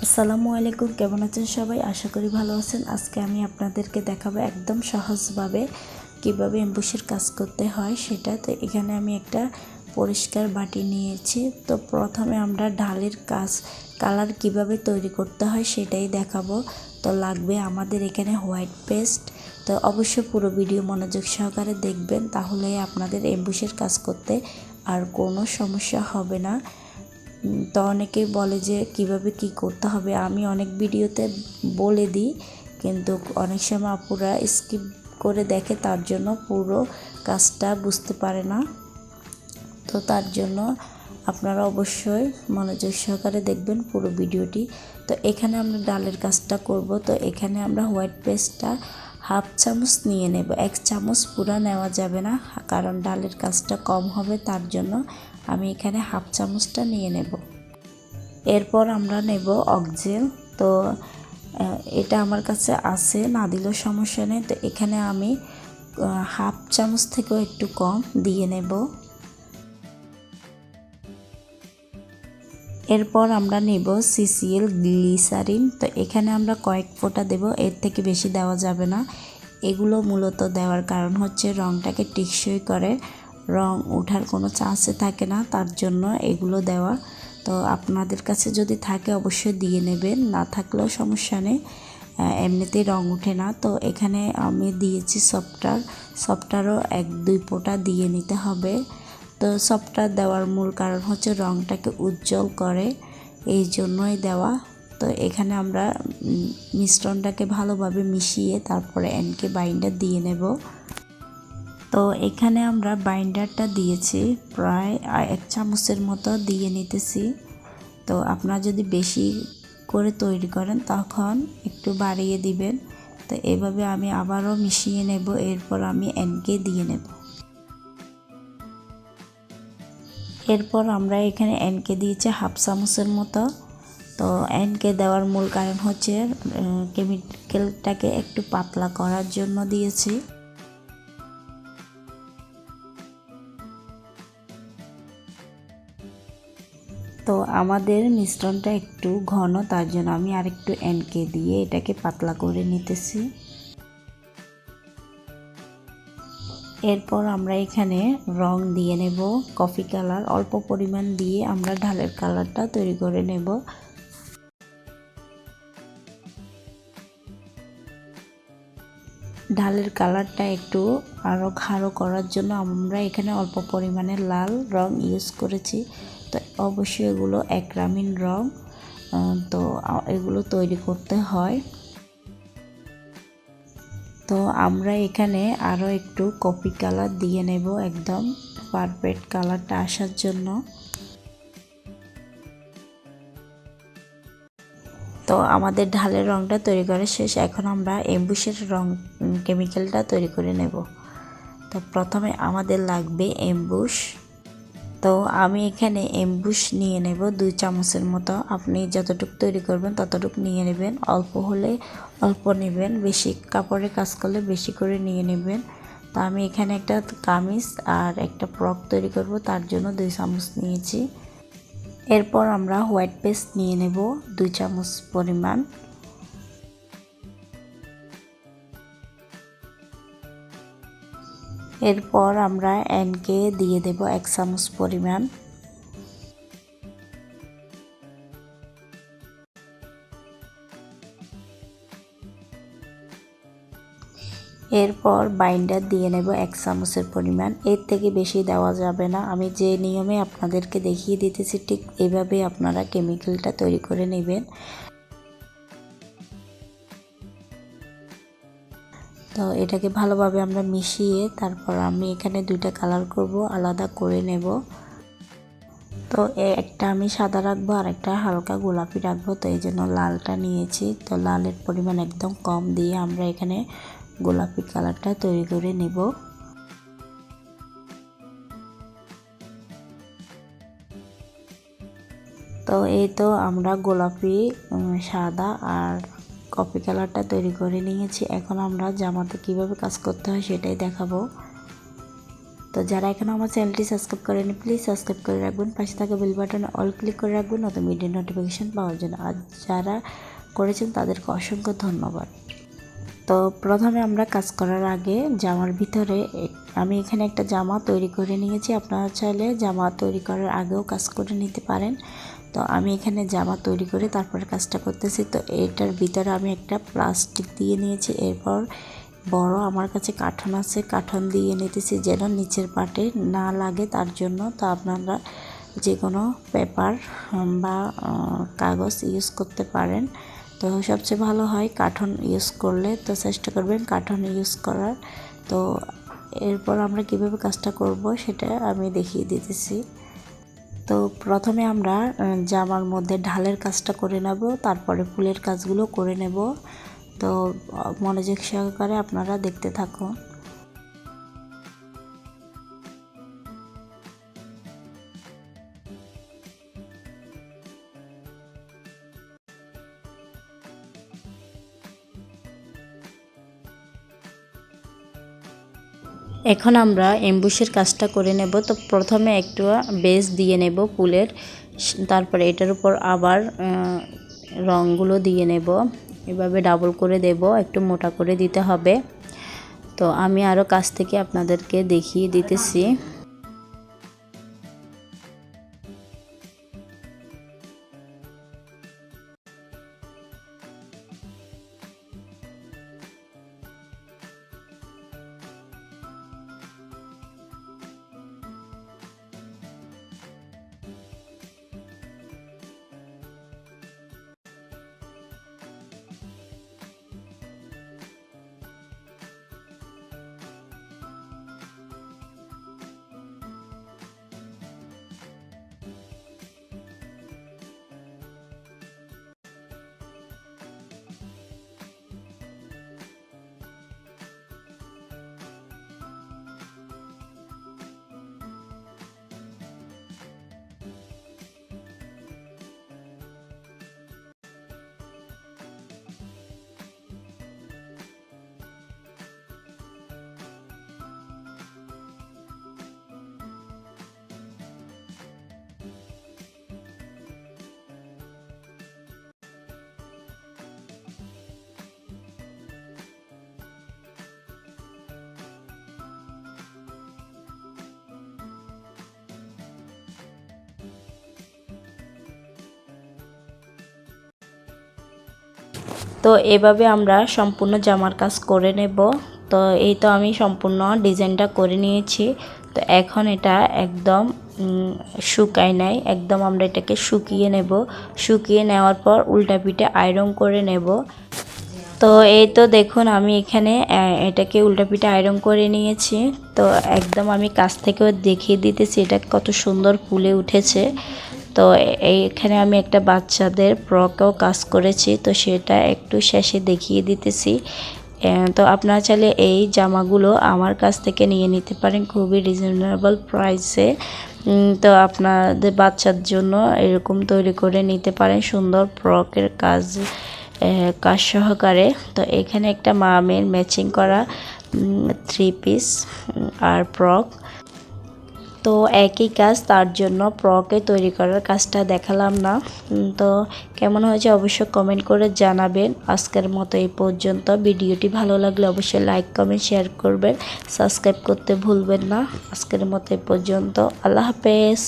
আসসালামু আলাইকুম, কেমন আছেন সবাই? আশা করি ভালো আছেন। আজকে আমি আপনাদেরকে দেখাবো একদম সহজভাবে কিভাবে এমবুশের কাজ করতে হয় সেটা। তো এখানে আমি একটা পরিষ্কার বাটি নিয়েছি। তো প্রথমে আমরা ঢালের কালার কিভাবে তৈরি করতে হয় সেটাই দেখাবো। তো লাগবে আমাদের এখানে হোয়াইট পেস্ট। তো অবশ্যই পুরো ভিডিও মনোযোগ সহকারে দেখবেন, তাহলে আপনাদের এমবুশের কাজ করতে আর কোনো সমস্যা হবে না। তো অনেকেই বলে যে কিভাবে কি করতে হবে, আমি অনেক ভিডিওতে বলে দিই, কিন্তু অনেক সময় আপুরা স্কিপ করে দেখে, তার জন্য পুরো কাজটা বুঝতে পারে না। তো তার জন্য আপনারা অবশ্যই মনোযোগ সহকারে দেখবেন পুরো ভিডিওটি। তো এখানে আমরা ডালের কাজটা করব। তো এখানে আমরা হোয়াইট পেস্টটা হাফ চামচ নিয়ে নেব। 1 চামচ পুরো নেওয়া যাবে না, কারণ ডালের কাজটা কম হবে, তার জন্য আমি এখানে হাফ চামচটা নিয়ে নেব। এরপর আমরা নেব অক্সেল। তো এটা আমার কাছে আছে, না দিলেও সমস্যা নেই। তো এখানে আমি হাফ চামচ থেকেও একটু কম দিয়ে নেব। এরপর আমরা নেব সিসিএল গ্লিসারিন। তো এখানে আমরা কয়েক ফোঁটা দেব, এর থেকে বেশি দেওয়া যাবে না। এগুলো মূলত দেওয়ার কারণ হচ্ছে রঙটাকে টেকসই করে, রং ওঠার কোনো চান্সে থাকে না, তার জন্য এগুলো দেওয়া। তো আপনাদের কাছে যদি থাকে অবশ্যই দিয়ে নেবেন, না থাকলেও সমস্যা নেই, এমনিতেই রং ওঠে না। তো এখানে আমি দিয়েছি সফটারও 1-2 ফোঁটা দিয়ে নিতে হবে। তো সফটার দেওয়ার মূল কারণ হচ্ছে রঙটাকে উজ্জ্বল করে, এই জন্যই দেওয়া। তো এখানে আমরা মিশ্রণটাকে ভালোভাবে মিশিয়ে তারপরে এনকে বাইন্ডার দিয়ে নেব। তো এখানে আমরা বাইন্ডারটা দিয়েছি প্রায় 1 চামচের মতো দিয়ে নিতেছি। তো আপনারা যদি বেশি করে তৈরি করেন তখন একটু বাড়িয়ে দিবেন। তো এভাবে আমি আবারও মিশিয়ে নেব, এরপর আমি এনকে দিয়ে নেব। এরপর আমরা এখানে এনকে দিয়েছি হাফ চামচের মতো। তো এনকে দেওয়ার মূল কারণ হচ্ছে কেমিক্যালটাকে একটু পাতলা করার জন্য দিয়েছি। তো আমাদের মিশ্রণটা একটু ঘন, তার জন্য আমি আরেকটু এনকে দিয়ে এটাকে পাতলা করে নিতেছি। এরপর আমরা এখানে রং দিয়ে নেব, কফি কালার অল্প পরিমাণ দিয়ে আমরা ঢালের কালারটা তৈরি করে নেব। ঢালের কালারটা একটু আরও গাঢ় করার জন্য আমরা এখানে অল্প পরিমাণে লাল রং ইউজ করেছি। তো অবশ্যই এগুলো একরামিন রং, তো এগুলো তৈরি করতে হয়। তো আমরা এখানে আরও একটু কফি কালার দিয়ে নেব, একদম পারফেক্ট কালারটা আসার জন্য। তো আমাদের ঢালের রংটা তৈরি করা শেষ, এখন আমরা এমবুশের রং কেমিক্যালটা তৈরি করে নেব। তো প্রথমে আমাদের লাগবে এমবুশ। তো আমি এখানে এমবুশ নিয়ে নেব 2 চামচের মতো। আপনি যতটুকু তৈরি করবেন ততটুকু নিয়ে নেবেন, অল্প হলে অল্প নেবেন, বেশি কাপড়ে কাজ করলে বেশি করে নিয়ে নেবেন। তো আমি এখানে একটা কামিজ আর একটা ফ্রক তৈরি করব, তার জন্য 2 চামচ নিয়েছি। এরপর আমরা হোয়াইট পেস্ট নিয়ে নেব 2 চামচ পরিমাণ। এরপর আমরা এনকে দিয়ে দেব 1 চামচ পরিমাণ। এরপর বাইন্ডার দিয়ে নেব 1 চামচের পরিমাণ, এর থেকে বেশি দেওয়া যাবে না। আমি যে নিয়মে আপনাদেরকে দেখিয়ে দিতেছি ঠিক এইভাবে আপনারা কেমিক্যালটা তৈরি করে নেবেন। তো এটাকে ভালোভাবে আমরা মিশিয়ে তারপর আমি এখানে 2টা কালার করব, আলাদা করে নেব। তো একটা আমি সাদা রাখবো আর একটা হালকা গোলাপি রাখবো, তো এই জন্য লালটা নিয়েছি। তো লালের পরিমাণ একদম কম দিয়ে আমরা এখানে গোলাপি কালারটা তৈরি করে নেব। তো এই তো আমরা গোলাপি, সাদা আর কফি কালারটা তৈরি করে নিয়েছি। এখন আমরা জামাতে কিভাবে কাজ করতে হয় সেটাই দেখাবো। তো যারা এখনও আমার চ্যানেলটি সাবস্ক্রাইব করেনি প্লিজ সাবস্ক্রাইব করে রাখবেন, পাশে থাকা বেল বাটনে অল ক্লিক করে রাখবেন নতুন ভিডিও নোটিফিকেশন পাওয়ার জন্য। আর যারা করেছেন তাদেরকে অসংখ্য ধন্যবাদ। তো প্রথমে আমরা কাজ করার আগে জামার ভিতরে আমি এখানে একটা জামা তৈরি করে নিয়েছি। আপনারা চাইলে জামা তৈরি করার আগেও কাজ করে নিতে পারেন। তো আমি এখানে জামা তৈরি করে তারপরে কাজটা করতেছি। তো এটার ভিতরে আমি একটা প্লাস্টিক দিয়ে নিয়েছি। এরপর বড় আমার কাছে কাঠন আছে, কাঠন দিয়ে নিতেছি যেন নিচের পাটে না লাগে তার জন্য। তো আপনারা যে কোনো পেপার বা কাগজ ইউজ করতে পারেন। তো সবচেয়ে ভালো হয় কাঠন ইউজ করলে, তো চেষ্টা করবেন কাঠন ইউজ করার। তো এরপর আমরা কিভাবে কাজটা করব সেটা আমি দেখিয়ে দিতেছি। তো প্রথমে আমরা জামার মধ্যে ঢালের কাজটা করে নেব, তারপরে ফুলের কাজগুলো করে নেব। তো মনোযোগ সহকারে আপনারা দেখতে থাকুন। এখন আমরা এমবুশের কাজটা করে নেব। তো প্রথমে একটু বেস দিয়ে নেব ফুলের, তারপরে এটার উপর আবার রঙগুলো দিয়ে নেব। এভাবে ডাবল করে দেব, একটু মোটা করে দিতে হবে। তো আমি আরও কাছ থেকে আপনাদেরকে দেখিয়ে দিতেছি। তো এভাবে আমরা সম্পূর্ণ জামার কাজ করে নেব। তো এই তো আমি সম্পূর্ণ ডিজাইনটা করে নিয়েছি। তো এখন এটা একদম শুকায় নাই, একদম আমরা এটাকে শুকিয়ে নেব। শুকিয়ে নেওয়ার পর উল্টা পিঠে আয়রন করে নেব। তো এই তো দেখুন আমি এখানে এটাকে উল্টা পিঠে আয়রন করে নিয়েছি। তো একদম আমি কাছ থেকেও দেখিয়ে দিতেছি এটা কত সুন্দর ফুলে উঠেছে। তো এইখানে আমি একটা বাচ্চাদের ফ্রকেও কাজ করেছি, তো সেটা একটু শেষে দেখিয়ে দিতেছি। তো আপনারা চাইলে এই জামাগুলো আমার কাছ থেকে নিয়ে নিতে পারেন খুবই রিজনেবল প্রাইসে। তো আপনাদের বাচ্চার জন্য এরকম তৈরি করে নিতে পারেন সুন্দর ফ্রকের কাজ সহকারে। তো এখানে একটা মামের ম্যাচিং করা 3 পিস আর ফ্রক, তো একই কাজ, তার জন্য ফ্রকে তৈরি করার কাজটা দেখালাম না। তো কেমন হয়েছে অবশ্যই কমেন্ট করে জানাবেন। আজকের মতো এই পর্যন্ত। ভিডিওটি ভালো লাগলে অবশ্যই লাইক কমেন্ট শেয়ার করবেন, সাবস্ক্রাইব করতে ভুলবেন না। আজকের মতো এই পর্যন্ত। আল্লাহ হাফেজ।